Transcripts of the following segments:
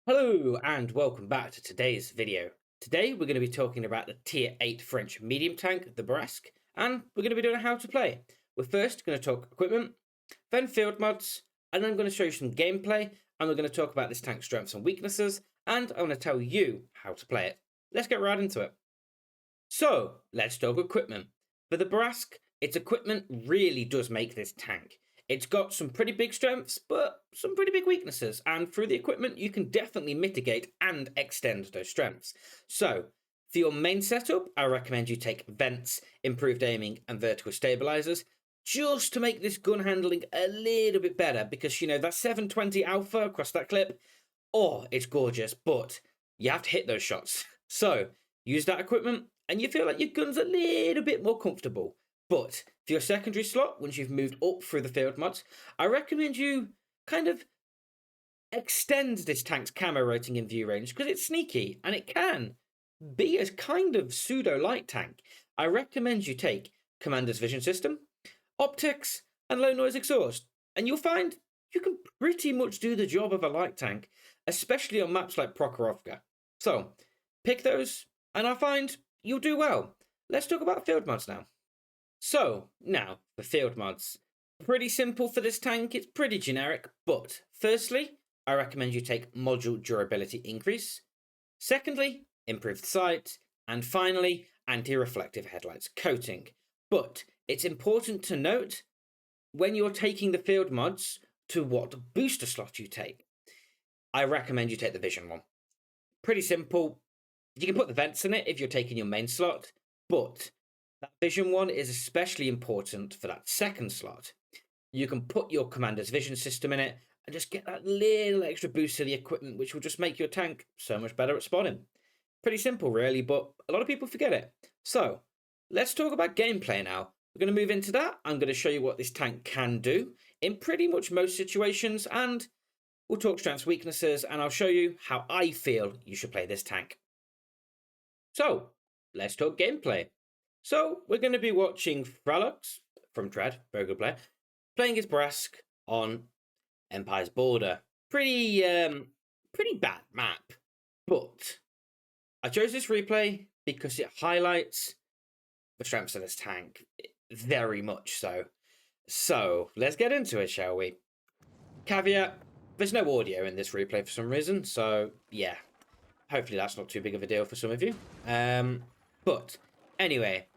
Hello and welcome back to today's video. Today we're going to be talking about the tier 8 French medium tank, the Bourrasque, and we're going to be doing how to play. We're first going to talk equipment, then field mods, and then I'm going to show you some gameplay, and we're going to talk about this tank's strengths and weaknesses, and I'm going to tell you how to play it. Let's get right into it. So, let's talk equipment. For the Bourrasque, its equipment really does make this tank. It's got some pretty big strengths, but some pretty big weaknesses, and through the equipment, you can definitely mitigate and extend those strengths. So, for your main setup, I recommend you take vents, improved aiming, and vertical stabilizers, just to make this gun handling a little bit better, because, that 720 alpha across that clip, it's gorgeous, but you have to hit those shots. So, use that equipment, and you feel like your gun's a little bit more comfortable. But for your secondary slot, once you've moved up through the field mods, I recommend you kind of extend this tank's camo rating in view range, because it's sneaky, and it can be a kind of pseudo-light tank. I recommend you take Commander's Vision System, optics, and low noise exhaust, and you'll find you can pretty much do the job of a light tank, especially on maps like Prokhorovka. So, pick those, and I find you'll do well. Let's talk about field mods now. So, now, for field mods. Pretty simple for this tank, it's pretty generic, but firstly, I recommend you take module durability increase. Secondly, improved sight. And finally, anti-reflective headlights coating. But it's important to note, when you're taking the field mods, to what booster slot you take. I recommend you take the vision one. Pretty simple. You can put the vents in it if you're taking your main slot, but that vision one is especially important for that second slot. You can put your Commander's Vision System in it and just get that little extra boost to the equipment, which will just make your tank so much better at spotting. Pretty simple, really, but a lot of people forget it. So, let's talk about gameplay now. We're going to move into that. I'm going to show you what this tank can do in pretty much most situations, and we'll talk strengths, weaknesses, and I'll show you how I feel you should play this tank. So, let's talk gameplay. So, we're going to be watching Fralox from Tread, very good player, playing his Bourrasque on Empire's Border. Pretty bad map, but I chose this replay because it highlights the strengths of this tank, very much so. So, let's get into it, shall we? Caveat, there's no audio in this replay for some reason, so yeah, hopefully that's not too big of a deal for some of you. But anyway,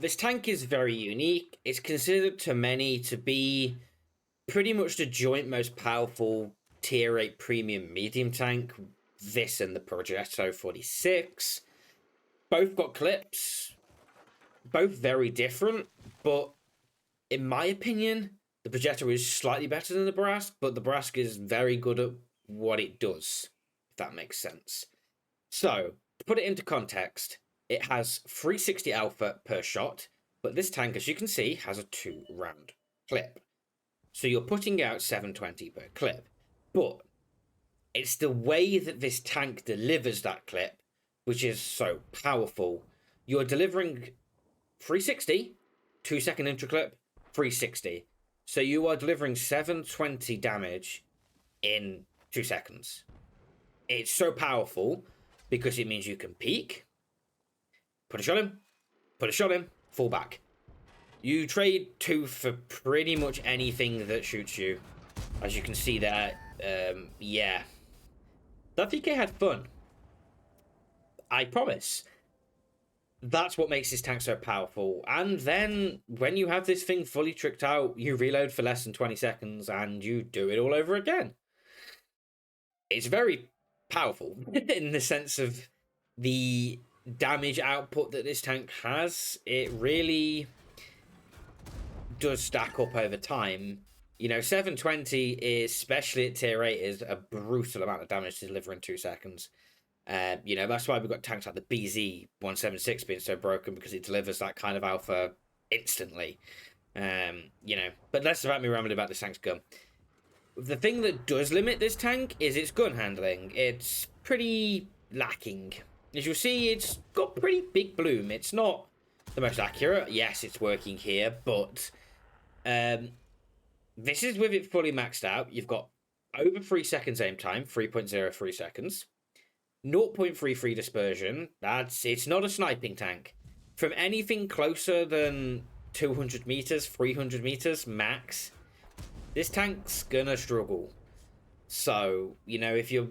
this tank is very unique. It's considered to many to be pretty much the joint most powerful tier 8 premium medium tank. This and the Progetto 46. Both got clips. Both very different. But in my opinion, the Progetto is slightly better than the Bourrasque. But the Bourrasque is very good at what it does, if that makes sense. So, to put it into context, it has 360 alpha per shot, but this tank, as you can see, has a 2-round clip. So you're putting out 720 per clip. But it's the way that this tank delivers that clip, which is so powerful. You're delivering 360, 2-second intraclip, 360. So you are delivering 720 damage in 2 seconds. It's so powerful because it means you can peek, put a shot in, fall back. You trade 2 for pretty much anything that shoots you. As you can see there, yeah. That VK had fun. I promise. That's what makes this tank so powerful. And then, when you have this thing fully tricked out, you reload for less than 20 seconds and you do it all over again. It's very powerful in the sense of the damage output that this tank has. It really does stack up over time. 720 is, especially at tier 8, is a brutal amount of damage to deliver in 2 seconds. That's why we've got tanks like the BZ-176 being so broken, because it delivers that kind of alpha instantly. But less about me rambling about this tank's gun. The thing that does limit this tank is its gun handling. It's pretty lacking. As you'll see, it's got pretty big bloom. It's not the most accurate. Yes, it's working here, but this is with it fully maxed out. You've got over 3 seconds aim time, 3.03 seconds. 0.33 dispersion. It's not a sniping tank. From anything closer than 200 meters, 300 meters max, this tank's gonna struggle. So, if you're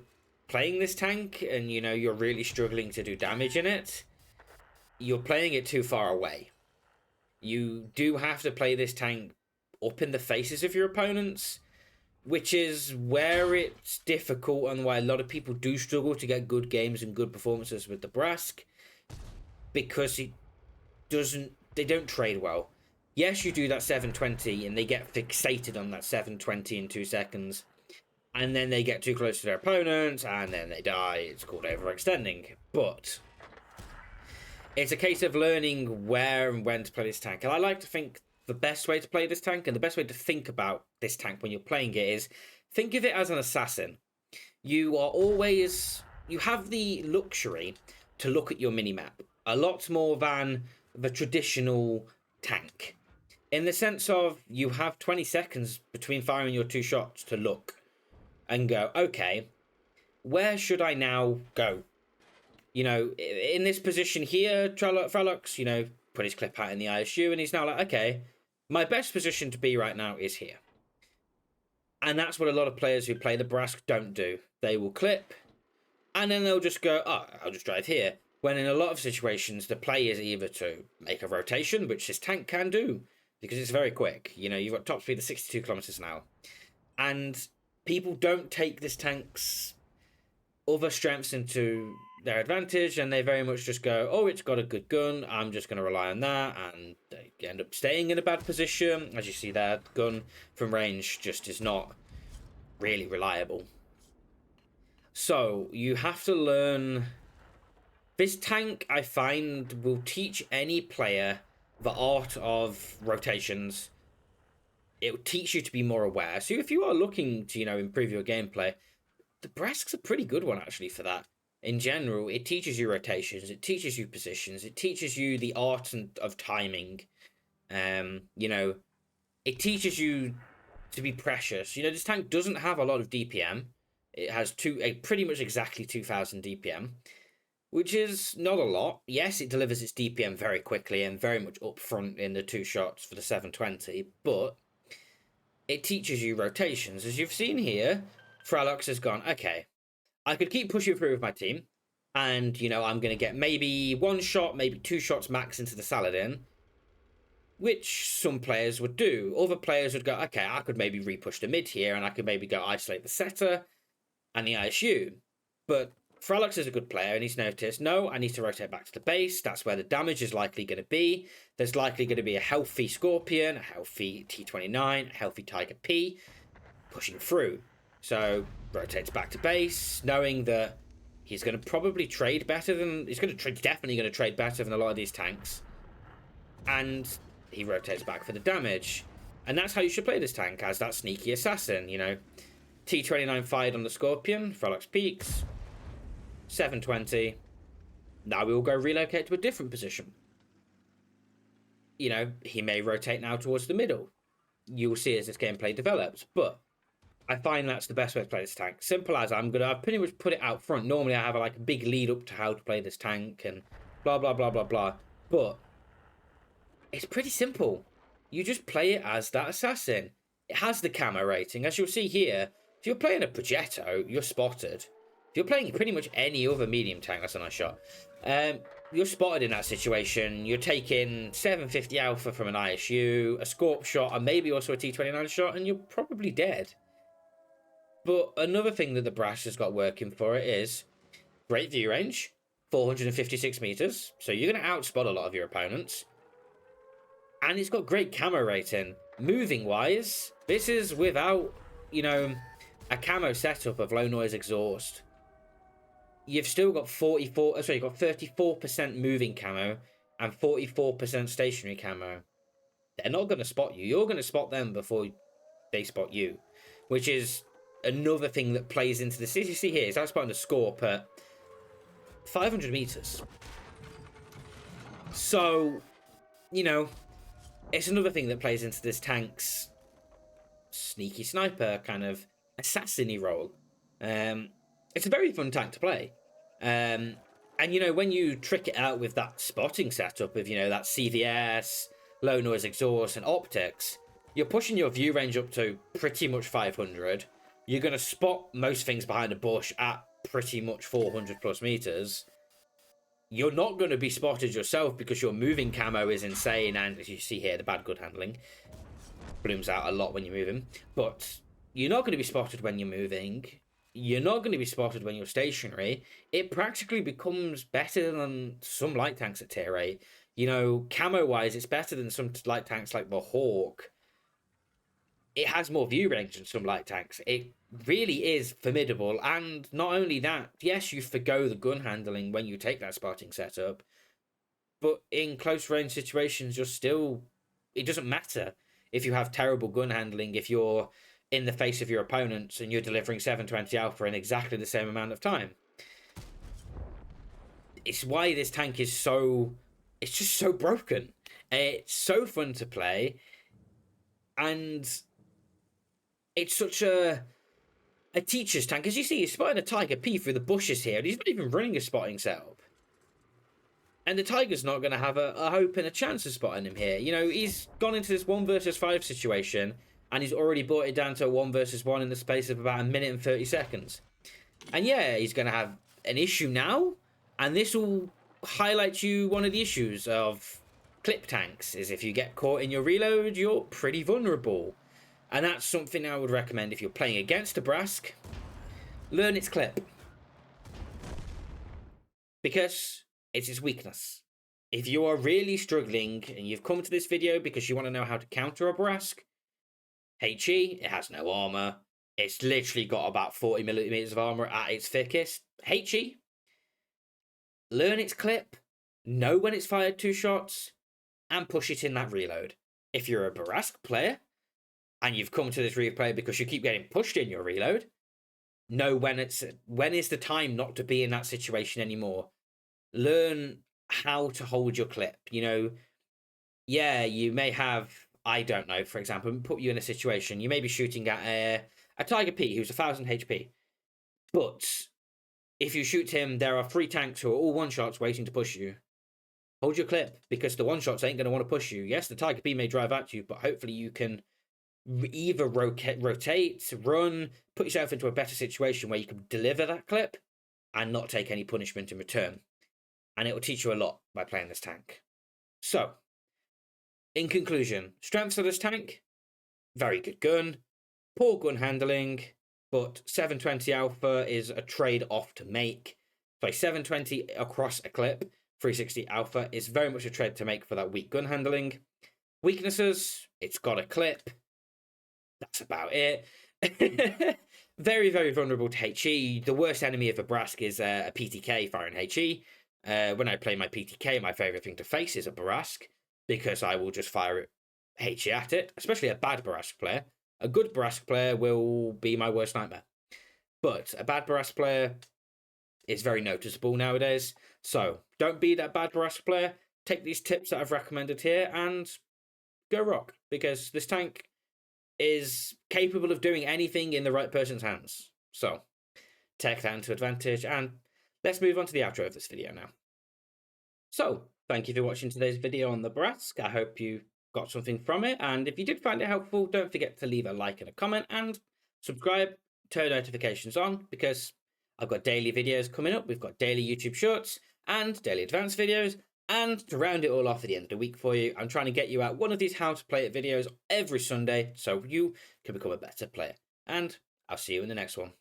playing this tank and, you're really struggling to do damage in it, you're playing it too far away. You do have to play this tank up in the faces of your opponents, which is where it's difficult and why a lot of people do struggle to get good games and good performances with the Bourrasque, because they don't trade well. Yes, you do that 720 and they get fixated on that 720 in 2 seconds, and then they get too close to their opponents and then they die. It's called overextending. But it's a case of learning where and when to play this tank. And I like to think the best way to play this tank and the best way to think about this tank when you're playing it is think of it as an assassin. You have the luxury to look at your minimap a lot more than the traditional tank. In the sense of you have 20 seconds between firing your 2 shots to look and go, okay, where should I now go? In this position here, Frelux, put his clip out in the ISU, and he's now like, okay, my best position to be right now is here. And that's what a lot of players who play the Bourrasque don't do. They will clip, and then they'll just go, oh, I'll just drive here. When in a lot of situations, the play is either to make a rotation, which this tank can do, because it's very quick. You've got top speed of 62 kilometers an hour. And people don't take this tank's other strengths into their advantage, and they very much just go, oh, it's got a good gun, I'm just going to rely on that, and they end up staying in a bad position. As you see there, gun from range just is not really reliable. So you have to learn. This tank, I find, will teach any player the art of rotations. It will teach you to be more aware. So if you are looking to, improve your gameplay, the Bourrasque's a pretty good one, actually, for that. In general, it teaches you rotations, it teaches you positions, it teaches you the art of timing. It teaches you to be precious. This tank doesn't have a lot of DPM. It has pretty much exactly 2,000 DPM, which is not a lot. Yes, it delivers its DPM very quickly and very much up front in the 2 shots for the 720, but it teaches you rotations. As you've seen here, Frelux has gone, okay, I could keep pushing through with my team, and, I'm going to get maybe 1 shot, maybe 2 shots max into the Saladin, which some players would do. Other players would go, okay, I could maybe repush the mid here, and I could maybe go isolate the setter and the ISU. But Frelux is a good player, and he's noticed, no, I need to rotate back to the base. That's where the damage is likely going to be. There's likely going to be a healthy Scorpion, a healthy T-29, a healthy Tiger P pushing through. So rotates back to base, knowing that he's going to probably trade better than... definitely going to trade better than a lot of these tanks. And he rotates back for the damage. And that's how you should play this tank, as that sneaky assassin, T-29 fired on the Scorpion, Frelux peaks, 720. Now we will go relocate to a different position. He may rotate now towards the middle. You'll see as this gameplay develops, but I find that's the best way to play this tank. Simple as I've pretty much put it out front. Normally I have a big lead up to how to play this tank and blah, blah, blah, blah, blah. But it's pretty simple. You just play it as that assassin. It has the camo rating. As you'll see here, if you're playing a Progetto, you're spotted. If you're playing pretty much any other medium tank, that's a nice shot. You're spotted in that situation. You're taking 750 alpha from an ISU, a Scorp shot, and maybe also a T-29 shot, and you're probably dead. But another thing that the Bourrasque has got working for it is great view range, 456 meters. So you're going to outspot a lot of your opponents. And it's got great camo rating. Moving wise, this is without, a camo setup of low noise exhaust. You've still got 34% moving camo and 44% stationary camo. They're not going to spot you. You're going to spot them before they spot you, which is another thing that plays into this. As you see here, is I'm spotting the Scorp at 500 meters. So, it's another thing that plays into this tank's sneaky sniper kind of assassin-y role. It's a very fun tank to play. And, you know, when you trick it out with that spotting setup of, you know, that CVS, low noise exhaust, and optics, you're pushing your view range up to pretty much 500. You're going to spot most things behind a bush at pretty much 400 plus meters. You're not going to be spotted yourself because your moving camo is insane, and as you see here, the bad good handling blooms out a lot when you're moving. But you're not going to be spotted when you're moving. You're not going to be spotted when you're stationary. It practically becomes better than some light tanks at tier 8. You know, camo-wise, it's better than some light tanks like the Hawk. It has more view range than some light tanks. It really is formidable. And not only that, yes, you forgo the gun handling when you take that spotting setup, but in close range situations, you're still... It doesn't matter if you have terrible gun handling, if you're in the face of your opponents and you're delivering 720 alpha in exactly the same amount of time. It's why this tank is so... It's just so broken. It's so fun to play. And it's such a teacher's tank. As you see, he's spotting a Tiger P through the bushes here, and he's not even running a spotting setup. And the Tiger's not going to have a hope and a chance of spotting him here. You know, he's gone into this 1 versus 5 situation, and he's already brought it down to a 1 versus 1 in the space of about 1 minute and 30 seconds. And yeah, he's going to have an issue now, and this will highlight you one of the issues of clip tanks, is if you get caught in your reload, you're pretty vulnerable. And that's something I would recommend if you're playing against a Bourrasque. Learn its clip. Because it's its weakness. If you are really struggling and you've come to this video because you want to know how to counter a Bourrasque, HE, it has no armor. It's literally got about 40 millimeters of armor at its thickest. HE, learn its clip, know when it's fired 2 shots, and push it in that reload. If you're a Bourrasque player, and you've come to this replay because you keep getting pushed in your reload, know when is the time not to be in that situation anymore. Learn how to hold your clip. You know, yeah, you may have, I don't know, for example, put you in a situation, you may be shooting at a Tiger P who's 1000 HP, but if you shoot him, there are 3 tanks who are all one-shots waiting to push you. Hold your clip, because the one-shots ain't going to want to push you. Yes, the Tiger P may drive at you, but hopefully you can either rotate, run, put yourself into a better situation where you can deliver that clip and not take any punishment in return. And it will teach you a lot by playing this tank. So, in conclusion, strengths of this tank, very good gun, poor gun handling, but 720 alpha is a trade-off to make. So 720 across a clip, 360 alpha is very much a trade to make for that weak gun handling. Weaknesses, it's got a clip. That's about it. Very, very vulnerable to HE. The worst enemy of a Bourrasque is a PTK firing HE. When I play my PTK, my favourite thing to face is a Bourrasque, because I will just fire HE at it, especially a bad Bourrasque player. A good Bourrasque player will be my worst nightmare. But a bad Bourrasque player is very noticeable nowadays. So don't be that bad Bourrasque player. Take these tips that I've recommended here and go rock, because this tank is capable of doing anything in the right person's hands. So, take that into advantage, and let's move on to the outro of this video now. So, thank you for watching today's video on the Bourrasque. I hope you got something from it, and if you did find it helpful, don't forget to leave a like and a comment, and subscribe, turn notifications on, because I've got daily videos coming up. We've got daily YouTube shorts and daily advanced videos. And to round it all off at the end of the week for you, I'm trying to get you out one of these how to play it videos every Sunday so you can become a better player. And I'll see you in the next one.